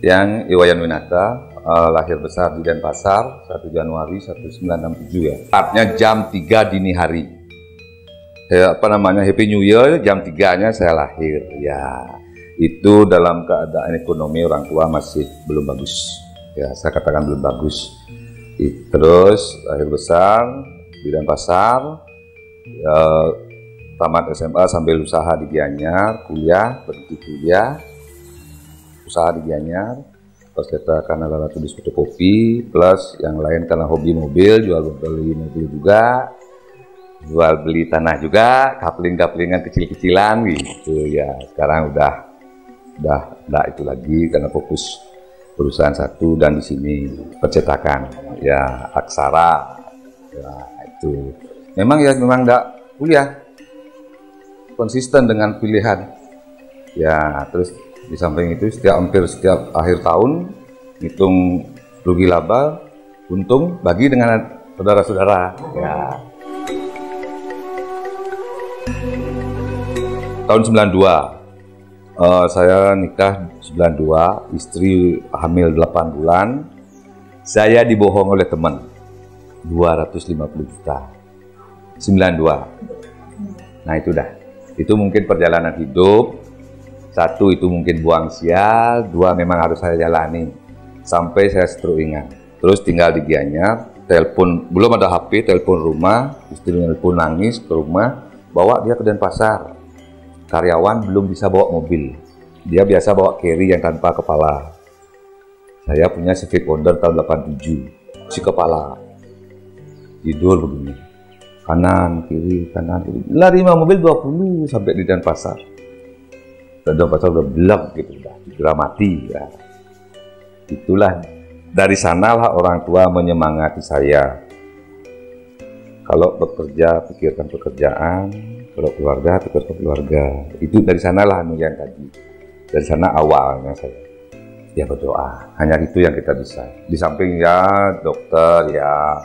Yang Iwayan Winata, lahir besar di Denpasar 1 Januari 1967 ya. Startnya jam 3 dini hari. Happy New Year, jam 3-nya saya lahir. Ya, itu dalam keadaan ekonomi orang tua masih belum bagus. Ya, saya katakan belum bagus. Terus lahir besar di Denpasar, ya, tamat SMA sambil usaha di Gianyar, berhenti kuliah, usaha di Gianyar, terus kita karena lalu tulis fotokopi, plus yang lain karena hobi mobil, jual beli mobil juga, jual beli tanah juga, kapling-kaplingan kecil-kecilan gitu ya. Sekarang udah enggak itu lagi karena fokus perusahaan satu dan di sini percetakan ya, Aksara ya, itu memang enggak kuliah, konsisten dengan pilihan ya. Terus di samping itu hampir setiap akhir tahun hitung rugi laba untung bagi dengan saudara-saudara ya. Tahun 92 saya nikah 92, istri hamil 8 bulan, saya dibohong oleh teman 250 juta 92. Nah itu mungkin perjalanan hidup. 1 itu mungkin buang sial, 2 memang harus saya jalani sampai saya seteruingan. Terus tinggal di Gianyar, telepon, belum ada HP, telepon rumah, istri telepon nangis ke rumah, bawa dia ke Denpasar. Karyawan belum bisa bawa mobil, dia biasa bawa carry yang tanpa kepala. Saya punya Civic Wonder tahun 87, si kepala tidur begini, kanan kiri, lari mobil 20 sampai di Denpasar. Denpasar udah belak gitu, udah segera mati ya. Itulah dari sanalah orang tua menyemangati saya. Kalau bekerja pikirkan pekerjaan, kalau keluarga pikirkan keluarga. Itu dari sanalah yang tadi. Dari sana awalnya saya ya berdoa. Hanya itu yang kita bisa. Di samping ya dokter ya,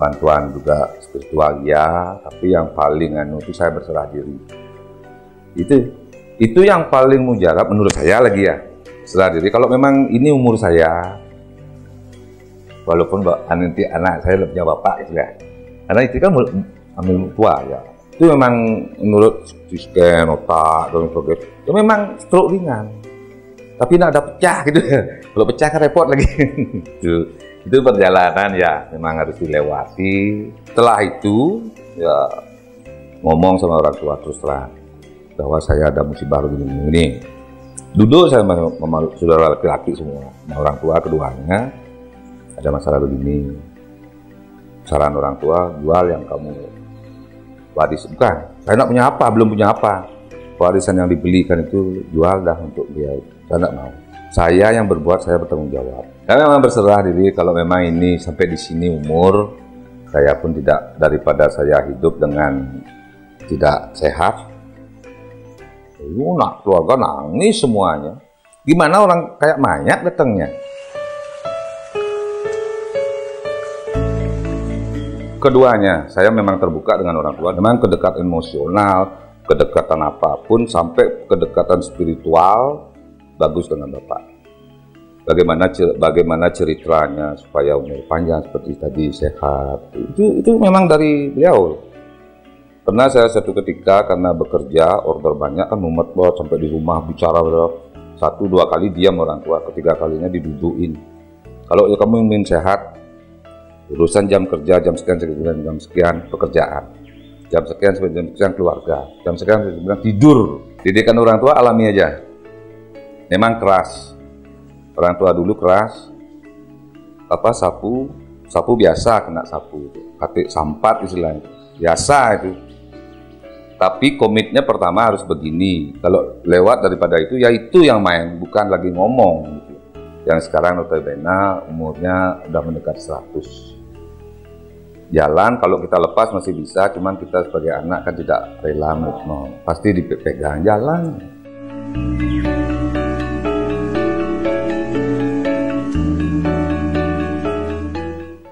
bantuan juga spiritual ya. Tapi yang paling itu saya berserah diri. Itu yang paling mujarab menurut saya lagi ya, serah diri. Kalau memang ini umur saya, walaupun nanti anak saya lebih bapak gitu ya, karena itu kan ambil tua ya, itu memang menurut scan otak dan sebagainya, itu memang stroke ringan, tapi tidak ada pecah gitu ya. Kalau pecah kan repot lagi. itu perjalanan ya, memang harus dilewati. Setelah itu ya ngomong sama orang tua terus terang bahwa saya ada musibah begini. Duduk saya sama saudara laki-laki semua, sama orang tua keduanya, ada masalah begini. Saran orang tua, jual yang kamu waris. Bukan, saya tidak punya apa, belum punya apa. Warisan yang dibelikan itu jual dah untuk dia. Saya tidak mau. Saya yang berbuat, saya bertanggung jawab. Saya memang berserah diri kalau memang ini sampai di sini umur, saya pun tidak, daripada saya hidup dengan tidak sehat. Nak keluarga nangis semuanya. Gimana orang kayak mayat datangnya. Keduanya, saya memang terbuka dengan orang tua. Memang kedekatan emosional, kedekatan apapun, sampai kedekatan spiritual, bagus dengan Bapak. Bagaimana ceritanya supaya umur panjang seperti tadi, sehat. Itu memang dari beliau. Pernah saya satu ketika karena bekerja, order banyak kan mumet banget, sampai di rumah bicara 1-2 kali diam orang tua, ketiga kalinya didudukin. Kalau ya kamu ingin sehat, urusan jam kerja, jam sekian pekerjaan, jam sekian sampai jam sekian keluarga, jam sekian sampai jam tidur. Didikan orang tua alami aja. Memang keras. Orang tua dulu keras. Sapu biasa kena sapu itu. Katik sampat istilahnya. Biasa itu. Tapi komitnya pertama harus begini. Kalau lewat daripada itu, ya itu yang main, bukan lagi ngomong gitu. Yang sekarang notabene umurnya udah mendekat 100. Jalan kalau kita lepas masih bisa, cuman kita sebagai anak kan tidak rela pasti dipegang jalan.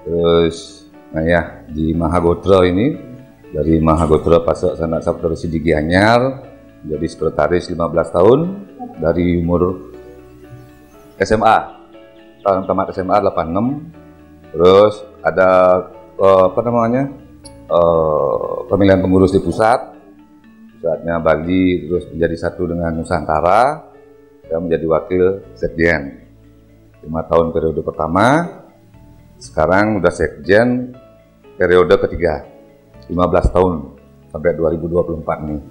Terus, nah ya di Mahagotra ini, dari Mahagotra Pasok Sanak Saptarsi di Gianyar, jadi sekretaris 15 tahun, dari umur SMA, tahun tamat SMA 86, terus ada pemilihan pengurus di pusatnya Bali, terus menjadi satu dengan Nusantara, saya menjadi wakil sekjen 5 tahun periode pertama, sekarang udah sekjen periode ketiga 15 tahun sampai 2024 nih.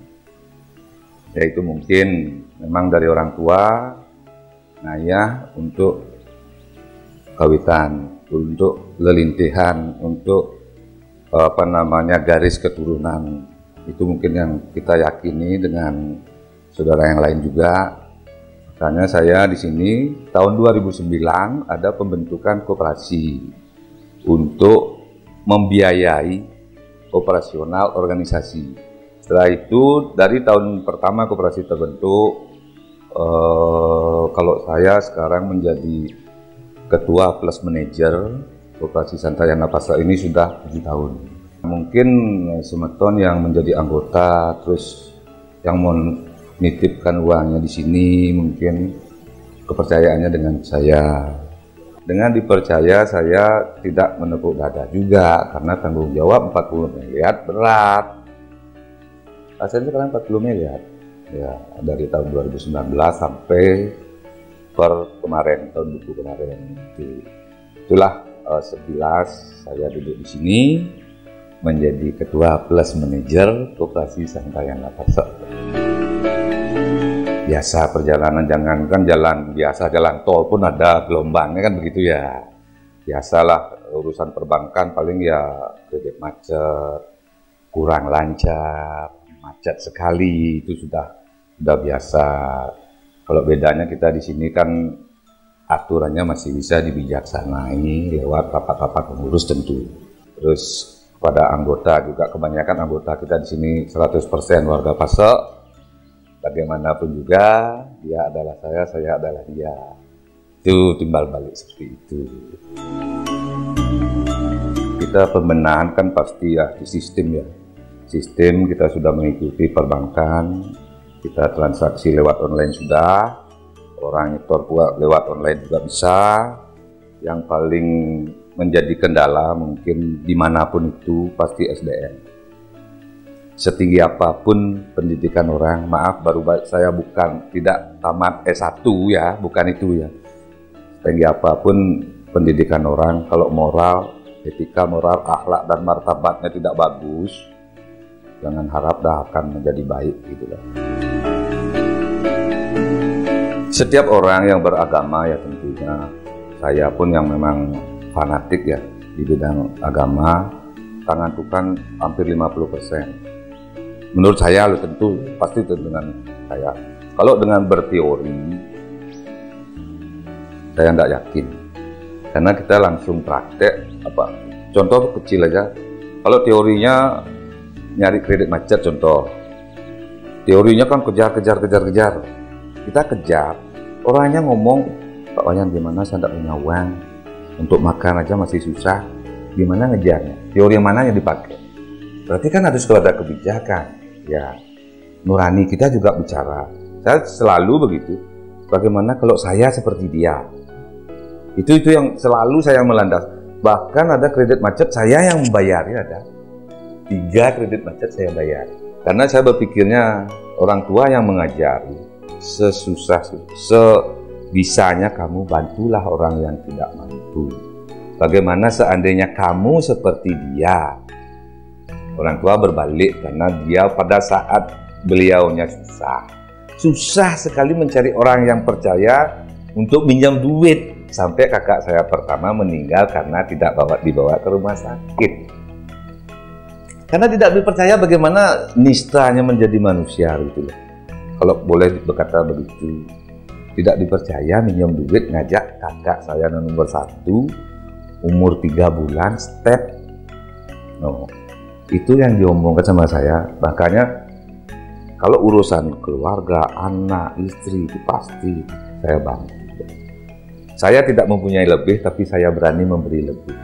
Yaitu mungkin memang dari orang tua ngayah untuk kawitan, untuk lelintihan, untuk garis keturunan. Itu mungkin yang kita yakini dengan saudara yang lain juga. Makanya saya di sini tahun 2009 ada pembentukan koperasi untuk membiayai operasional organisasi. Setelah itu dari tahun pertama koperasi terbentuk, kalau saya sekarang menjadi ketua plus manajer Koperasi Santayana Pasar ini sudah 7 tahun. Mungkin semeton yang menjadi anggota, terus yang mau nitipkan uangnya di sini, mungkin kepercayaannya dengan saya. Dengan dipercaya, saya tidak menepuk dada juga, karena tanggung jawab 40 miliar berat. Asalnya sekarang 40 miliar, ya dari tahun 2019 sampai per kemarin, tahun buku kemarin. Itulah sekilas saya duduk di sini menjadi ketua plus manajer Koperasi Santayana Pasar. Biasa perjalanan, jangankan jalan biasa, jalan tol pun ada gelombangnya kan begitu ya. Biasalah urusan perbankan, paling ya kredit macet, kurang lancar, macet sekali, itu sudah biasa. Kalau bedanya kita di sini kan aturannya masih bisa dibijaksanai lewat rapat-rapat pengurus tentu. Terus pada anggota juga, kebanyakan anggota kita di sini 100% warga Pasek. Bagaimanapun juga dia adalah saya adalah dia. Itu timbal balik seperti itu. Kita pembenahan kan pasti ya di sistem ya. Sistem kita sudah mengikuti perbankan, kita transaksi lewat online sudah. Orang nyetor lewat online juga bisa. Yang paling menjadi kendala mungkin dimanapun itu pasti SDM. Setinggi apapun pendidikan orang, maaf saya tidak tamat S1 ya, bukan itu ya. Setinggi apapun pendidikan orang, kalau moral, etika, moral, akhlak dan martabatnya tidak bagus, jangan harap dah akan menjadi baik gitu lah. Setiap orang yang beragama ya tentunya, saya pun yang memang fanatik ya di bidang agama, tangan Tuhan hampir 50%. Menurut saya tentu pasti dengan saya. Kalau dengan berteori, saya tidak yakin. Karena kita langsung praktek, contoh kecil aja. Kalau teorinya nyari kredit macet contoh. Teorinya kan kejar. Kita kejar. Orangnya ngomong, Pak Wayan gimana saya tidak punya uang. Untuk makan aja masih susah. Gimana ngejarnya? Teori yang mana yang dipakai? Berarti kan harus ada kebijakan. Ya, nurani kita juga bicara. Saya selalu begitu. Bagaimana kalau saya seperti dia? Itu yang selalu saya melandas. Bahkan ada kredit macet saya yang membayarnya ada. 3 kredit macet saya bayar. Karena saya berpikirnya orang tua yang mengajari. Sebisanya kamu bantulah orang yang tidak mampu. Bagaimana seandainya kamu seperti dia? Orang tua berbalik karena dia pada saat beliaunya susah sekali mencari orang yang percaya untuk minjam duit, sampai kakak saya pertama meninggal karena tidak dibawa ke rumah sakit. Karena tidak dipercaya bagaimana nistanya menjadi manusia gitu loh. Kalau boleh berkata begitu, tidak dipercaya minjam duit, ngajak kakak saya nomor 1 umur 3 bulan step. Itu yang diomongkan sama saya. Makanya kalau urusan keluarga, anak, istri itu pasti saya bantu. Saya tidak mempunyai lebih, tapi saya berani memberi lebih.